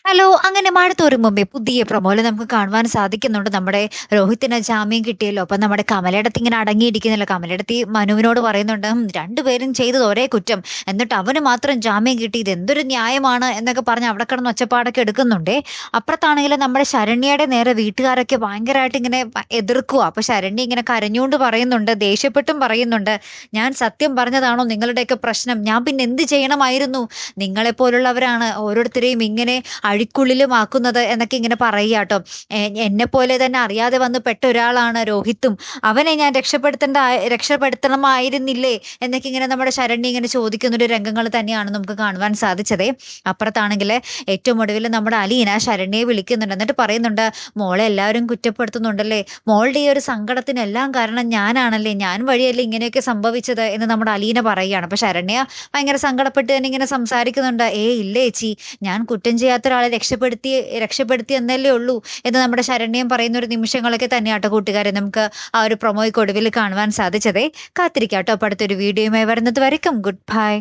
Hello! അങ്ങനെ മഴ തോരും മുമ്പേ പുതിയ പ്രൊമോയിൽ നമുക്ക് കാണുവാൻ സാധിക്കുന്നുണ്ട്. നമ്മുടെ രോഹിത്തിന് ജാമ്യം കിട്ടിയല്ലോ. അപ്പം നമ്മുടെ കമലയിടത്ത് ഇങ്ങനെ അടങ്ങിയിരിക്കുന്നില്ല. കമലയിടത്തി മനുവിനോട് പറയുന്നുണ്ട്, രണ്ടുപേരും ചെയ്തത് ഒരേ കുറ്റം. എന്നിട്ട് അവന് മാത്രം ജാമ്യം കിട്ടി. ഇതെന്തൊരു ന്യായമാണ് എന്നൊക്കെ പറഞ്ഞ് അവിടെ കിടന്ന് ഒച്ചപ്പാടൊക്കെ എടുക്കുന്നുണ്ടേ. അപ്പുറത്താണെങ്കില് നമ്മുടെ ശരണ്യയുടെ നേരെ വീട്ടുകാരൊക്കെ ഭയങ്കരമായിട്ട് ഇങ്ങനെ എതിർക്കുവാ. അപ്പൊ ശരണ്യ ഇങ്ങനെ കരഞ്ഞുകൊണ്ട് പറയുന്നുണ്ട്, ദേഷ്യപ്പെട്ടും പറയുന്നുണ്ട്, "ഞാൻ സത്യം പറഞ്ഞതാണോ നിങ്ങളുടെയൊക്കെ പ്രശ്നം? ഞാൻ പിന്നെ എന്ത് ചെയ്യണമായിരുന്നു? നിങ്ങളെപ്പോലുള്ളവരാണ് ഓരോരുത്തരെയും ഇങ്ങനെ അഴിക്കുള്ളിലുമാക്കുന്നത്" എന്നൊക്കെ ഇങ്ങനെ പറയാട്ടോ. എന്നെപ്പോലെ തന്നെ അറിയാതെ വന്ന് പെട്ട ഒരാളാണ് രോഹിത്തും. അവനെ ഞാൻ രക്ഷപ്പെടുത്തണമായിരുന്നില്ലേ എന്നൊക്കെ ഇങ്ങനെ നമ്മുടെ ശരണ്യ ഇങ്ങനെ ചോദിക്കുന്ന ഒരു രംഗങ്ങൾ തന്നെയാണ് നമുക്ക് കാണുവാൻ സാധിച്ചതേ. അപ്പുറത്താണെങ്കില് ഏറ്റവും ഒടുവിൽ നമ്മുടെ അലീന ശരണ്യയെ വിളിക്കുന്നുണ്ട്. എന്നിട്ട് പറയുന്നുണ്ട്, "മോളെ എല്ലാവരും കുറ്റപ്പെടുത്തുന്നുണ്ടല്ലേ? മോളുടെ ഈ ഒരു സങ്കടത്തിനെല്ലാം കാരണം ഞാനാണല്ലേ? ഞാൻ വഴിയല്ലേ ഇങ്ങനെയൊക്കെ സംഭവിച്ചത്" എന്ന് നമ്മുടെ അലീന പറയുകയാണ്. അപ്പൊ ശരണ്യ ഭയങ്കര സങ്കടപ്പെട്ട് തന്നെ ഇങ്ങനെ സംസാരിക്കുന്നുണ്ട്. "ഏയ് ഇല്ല ചേച്ചി, ഞാൻ കുറ്റം ചെയ്യാത്ത ഒരാളെ രക്ഷപ്പെടുത്തി എന്നല്ലേ ഉള്ളൂ" എന്ന് നമ്മുടെ ശരണ്യം പറയുന്ന ഒരു നിമിഷങ്ങളൊക്കെ തന്നെയാട്ടോ കൂട്ടുകാരെ നമുക്ക് ആ ഒരു പ്രൊമോയ്ക്ക് ഒടുവിൽ കാണുവാൻ സാധിച്ചതേ. കാത്തിരിക്കാട്ടോ അപ്പൊ അടുത്തൊരു വീഡിയോയുമായി വരുന്നത് വരയ്ക്കും. Good bye.